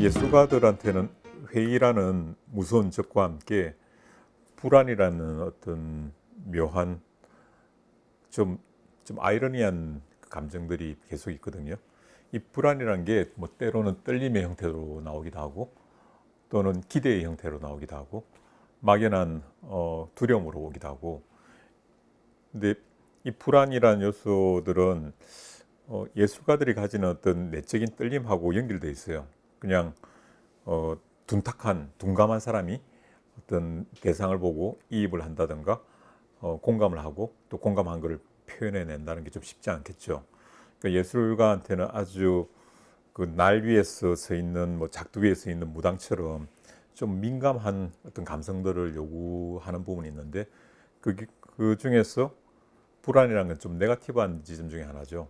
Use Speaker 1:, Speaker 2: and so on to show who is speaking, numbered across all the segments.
Speaker 1: 예술가들한테는 회의라는 무서운 적과 함께 불안이라는 어떤 묘한 좀 아이러니한 감정들이 계속 있거든요. 이 불안이라는 게 뭐 때로는 떨림의 형태로 나오기도 하고 또는 기대의 형태로 나오기도 하고 막연한 두려움으로 오기도 하고. 근데 이 불안이라는 요소들은 예술가들이 가지는 어떤 내적인 떨림하고 연결되어 있어요. 그냥 둔감한 사람이 어떤 대상을 보고 이입을 한다든가 공감을 하고 또 공감한 것을 표현해낸다는 게 좀 쉽지 않겠죠. 그러니까 예술가한테는 아주 그 날 위에서 서 있는 뭐 작두 위에 서 있는 무당처럼 좀 민감한 어떤 감성들을 요구하는 부분이 있는데 그 중에서 불안이라는 건 좀 네거티브한 지점 중에 하나죠.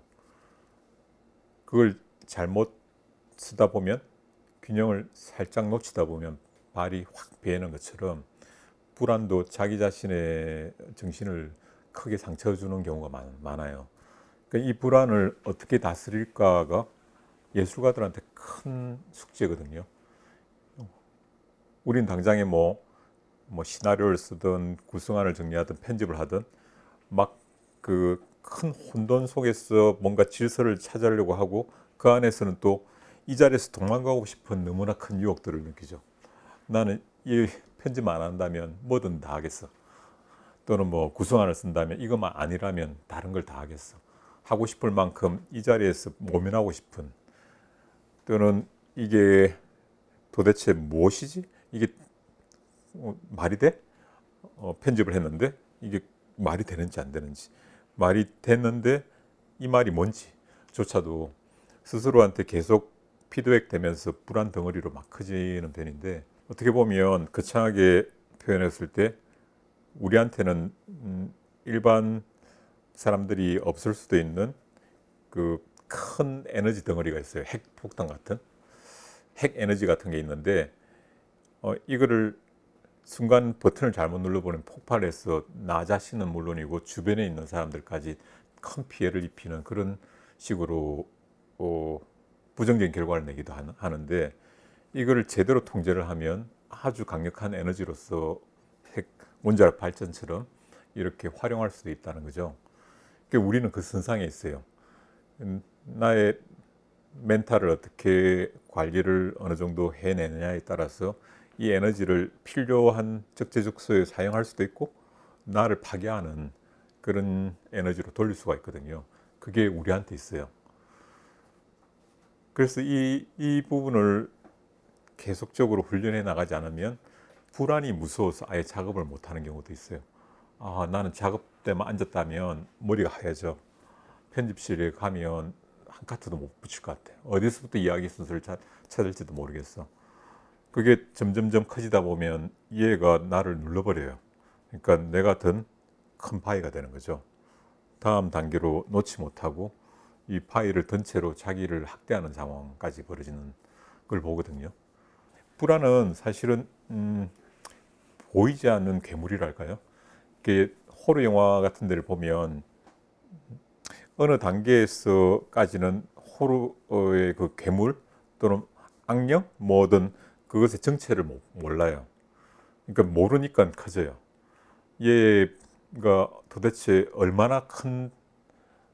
Speaker 1: 그걸 잘못 쓰다 보면, 균형을 살짝 놓치다 보면 발이 확 베는 것처럼 불안도 자기 자신의 정신을 크게 상처 주는 경우가 많아요. 그러니까 이 불안을 어떻게 다스릴까가 예술가들한테 큰 숙제거든요. 우린 당장에 뭐 시나리오를 쓰든 구성안을 정리하든 편집을 하든 막 그 큰 혼돈 속에서 뭔가 질서를 찾으려고 하고, 그 안에서는 또 이 자리에서 도망가고 싶은 너무나 큰 유혹들을 느끼죠. 나는 이 편집만 안 한다면 뭐든 다 하겠어. 또는 뭐 구성안을 쓴다면 이것만 아니라면 다른 걸 다 하겠어. 하고 싶을 만큼 이 자리에서 모면하고 싶은, 또는 이게 도대체 무엇이지? 이게 말이 돼? 편집을 했는데 이게 말이 되는지 안 되는지, 말이 됐는데 이 말이 뭔지 조차도 스스로한테 계속 피드백 되면서 불안 덩어리로 막 커지는 편인데, 어떻게 보면 거창하게 표현했을 때 우리한테는 일반 사람들이 없을 수도 있는 그 큰 에너지 덩어리가 있어요. 핵 폭탄 같은, 핵 에너지 같은 게 있는데 이거를 순간 버튼을 잘못 눌러버리면 폭발해서 나 자신은 물론이고 주변에 있는 사람들까지 큰 피해를 입히는 그런 식으로 부정적인 결과를 내기도 하는데, 이거를 제대로 통제를 하면 아주 강력한 에너지로서 핵 원자력 발전처럼 이렇게 활용할 수도 있다는 거죠. 그러니까 우리는 그 선상에 있어요. 나의 멘탈을 어떻게 관리를 어느 정도 해내느냐에 따라서 이 에너지를 필요한 적재적소에 사용할 수도 있고 나를 파괴하는 그런 에너지로 돌릴 수가 있거든요. 그게 우리한테 있어요. 그래서 이 부분을 계속적으로 훈련해 나가지 않으면 불안이 무서워서 아예 작업을 못하는 경우도 있어요. 나는 작업 때만 앉았다면 머리가 하얘져. 편집실에 가면 한 카트도 못 붙일 것 같아. 어디서부터 이야기 순서를 찾을지도 모르겠어. 그게 점점점 커지다 보면 얘가 나를 눌러버려요. 그러니까 내가 든 큰 파이가 되는 거죠. 다음 단계로 놓지 못하고 이 파이를 든 채로 자기를 학대하는 상황까지 벌어지는 걸 보거든요. 불안은 사실은 보이지 않는 괴물이랄까요? 이게 호러 영화 같은 데를 보면 어느 단계에서까지는 호러의 그 괴물 또는 악령 뭐든 그것의 정체를 몰라요. 그러니까 모르니까 커져요. 얘가 도대체 얼마나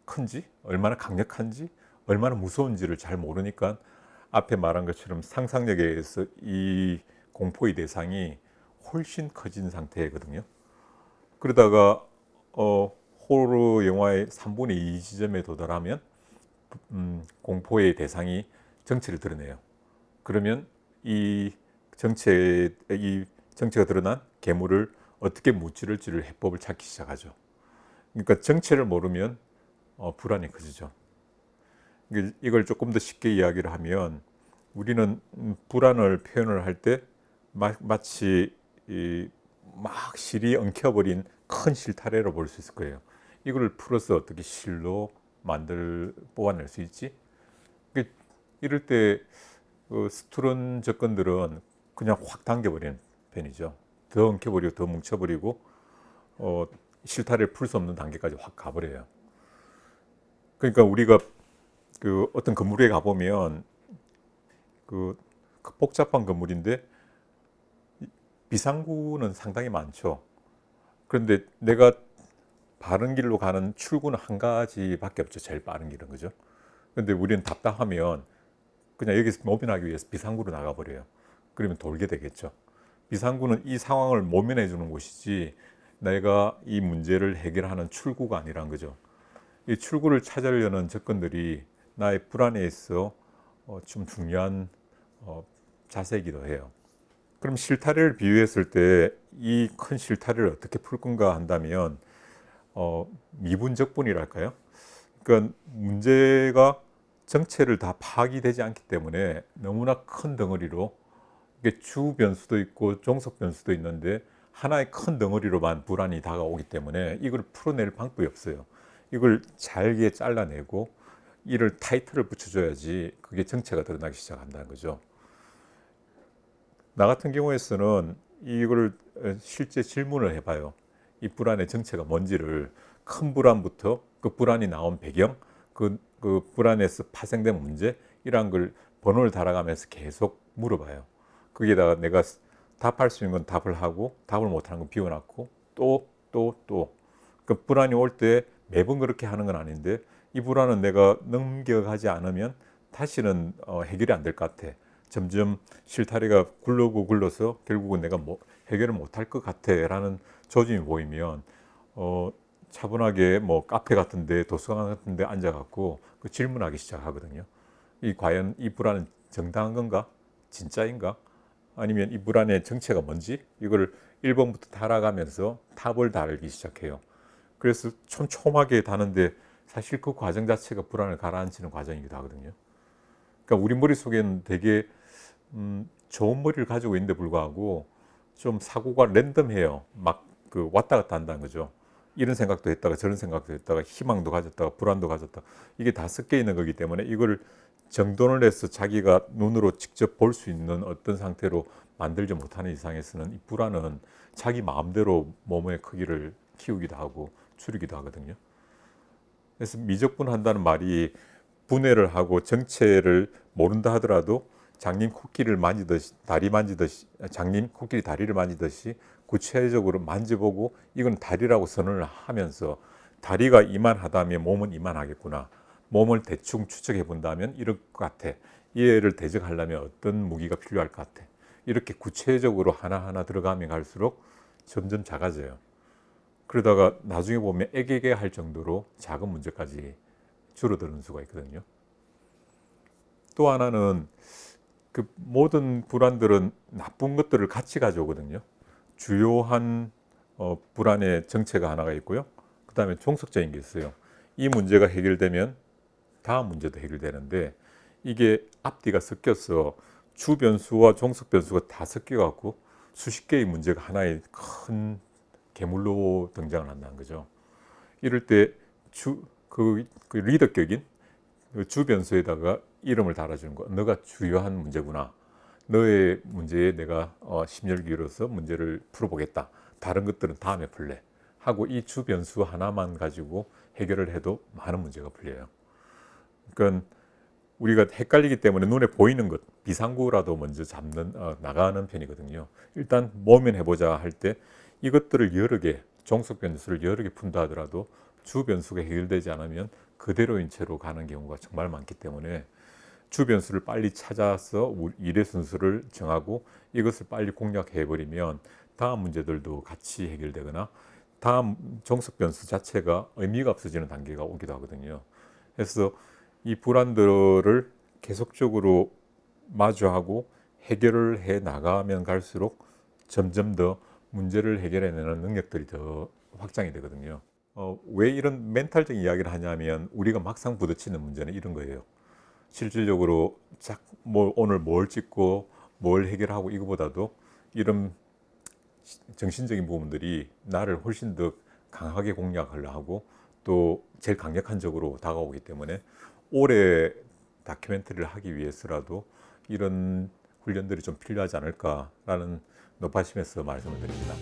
Speaker 1: 큰지, 얼마나 강력한지, 얼마나 무서운지를 잘 모르니까 앞에 말한 것처럼 상상력에 의해서 이 공포의 대상이 훨씬 커진 상태거든요. 그러다가 호러 영화의 3분의 2 지점에 도달하면 공포의 대상이 정체를 드러내요. 그러면 이 정체가 드러난 괴물을 어떻게 무찌를지를 해법을 찾기 시작하죠. 그러니까 정체를 모르면 불안이 커지죠. 이걸 조금 더 쉽게 이야기를 하면 우리는 불안을 표현을 할 때 마치 막 실이 엉켜버린 큰 실타래로 볼 수 있을 거예요. 이걸 풀어서 어떻게 실로 뽑아낼 수 있지? 이럴 때 스트론 접근들은 그냥 확 당겨버리는 편이죠. 더 엉켜버리고 더 뭉쳐버리고 실타래를 풀 수 없는 단계까지 확 가버려요. 그러니까 우리가 그 어떤 건물에 가보면 그 그 복잡한 건물인데 비상구는 상당히 많죠. 그런데 내가 바른 길로 가는 출구는 한 가지밖에 없죠. 제일 빠른 길은, 그죠? 근데 우리는 답답하면 그냥 여기서 모면하기 위해서 비상구로 나가버려요. 그러면 돌게 되겠죠. 비상구는 이 상황을 모면해 주는 곳이지 내가 이 문제를 해결하는 출구가 아니란 거죠. 이 출구를 찾으려는 접근들이 나의 불안에 있어 좀 중요한 자세이기도 해요. 그럼 실타래를 비유했을 때 이 큰 실타래를 어떻게 풀 건가 한다면 미분적분이랄까요? 그러니까 문제가 전체를 다 파악이 되지 않기 때문에 너무나 큰 덩어리로, 이게 주 변수도 있고 종속 변수도 있는데 하나의 큰 덩어리로만 불안이 다가오기 때문에 이걸 풀어낼 방법이 없어요. 이걸 잘게 잘라내고 이를 타이틀을 붙여줘야지 그게 정체가 드러나기 시작한다는 거죠. 나 같은 경우에서는 이걸 실제 질문을 해봐요. 이 불안의 정체가 뭔지를, 큰 불안부터 그 불안이 나온 배경, 그 불안에서 파생된 문제, 이런 걸 번호를 달아가면서 계속 물어봐요. 거기에다가 내가 답할 수 있는 건 답을 하고 답을 못하는 건 비워놨고 또 그 불안이 올 때 매번 그렇게 하는 건 아닌데 이 불안은 내가 넘겨가지 않으면 다시는 해결이 안 될 것 같아. 점점 실타래가 굴러서 결국은 내가 해결을 못할 것 같아라는 조짐이 보이면 차분하게 카페 같은데 도서관 같은데 앉아갖고 그 질문하기 시작하거든요. 과연 이 불안은 정당한 건가? 진짜인가? 아니면 이 불안의 정체가 뭔지 이걸 1번부터 달아가면서 탑을 달기 시작해요. 그래서 촘촘하게 다는데 사실 그 과정 자체가 불안을 가라앉히는 과정이기도 하거든요. 그러니까 우리 머릿속에는 되게 좋은 머리를 가지고 있는데 불구하고 좀 사고가 랜덤해요. 왔다 갔다 한다는 거죠. 이런 생각도 했다가 저런 생각도 했다가 희망도 가졌다가 불안도 가졌다가 이게 다 섞여 있는 거기 때문에 이걸 정돈을 해서 자기가 눈으로 직접 볼 수 있는 어떤 상태로 만들지 못하는 이상에서는 이 불안은 자기 마음대로 몸의 크기를 키우기도 하고 줄이기도 하거든요. 그래서 미적분한다는 말이 분해를 하고 정체를 모른다 하더라도 장님 코끼리를 만지듯이 장님 코끼리 다리를 만지듯이 구체적으로 만져보고 이건 다리라고 선언을 하면서 다리가 이만하다면 몸은 이만하겠구나. 몸을 대충 추측해 본다면 이럴 것 같아. 이 애를 대적하려면 어떤 무기가 필요할 것 같아. 이렇게 구체적으로 하나하나 들어가면 갈수록 점점 작아져요. 그러다가 나중에 보면 애게게 할 정도로 작은 문제까지 줄어드는 수가 있거든요. 또 하나는 그 모든 불안들은 나쁜 것들을 같이 가져오거든요. 주요한 불안의 정체가 하나가 있고요. 그 다음에 종속적인 게 있어요. 이 문제가 해결되면 다음 문제도 해결되는데 이게 앞뒤가 섞여서 주 변수와 종속 변수가 다 섞여갖고 수십 개의 문제가 하나의 큰 괴물로 등장을 한다는 거죠. 이럴 때 그 리더격인 그 주 변수에다가 이름을 달아주는 거. 너가 주요한 문제구나. 너의 문제에 내가 심혈 기울여서 문제를 풀어보겠다. 다른 것들은 다음에 풀래. 하고 이 주 변수 하나만 가지고 해결을 해도 많은 문제가 풀려요. 그러니까 우리가 헷갈리기 때문에 눈에 보이는 것, 비상구라도 먼저 나가는 편이거든요. 일단 모면해보자 할 때 이것들을 여러 개, 종속 변수를 여러 개 푼다 하더라도 주 변수가 해결되지 않으면 그대로인 채로 가는 경우가 정말 많기 때문에 주 변수를 빨리 찾아서 일의 순서를 정하고 이것을 빨리 공략해버리면 다음 문제들도 같이 해결되거나 다음 종속 변수 자체가 의미가 없어지는 단계가 오기도 하거든요. 그래서 이 불안들을 계속적으로 마주하고 해결을 해 나가면 갈수록 점점 더 문제를 해결해내는 능력들이 더 확장이 되거든요. 왜 이런 멘탈적인 이야기를 하냐면 우리가 막상 부딪히는 문제는 이런 거예요. 실질적으로 오늘 뭘 찍고 뭘 해결하고 이거보다도 이런 정신적인 부분들이 나를 훨씬 더 강하게 공략하려 하고 또 제일 강력한 적으로 다가오기 때문에 오래 다큐멘터리를 하기 위해서라도 이런 훈련들이 좀 필요하지 않을까라는 높아심에서 말씀을 드립니다.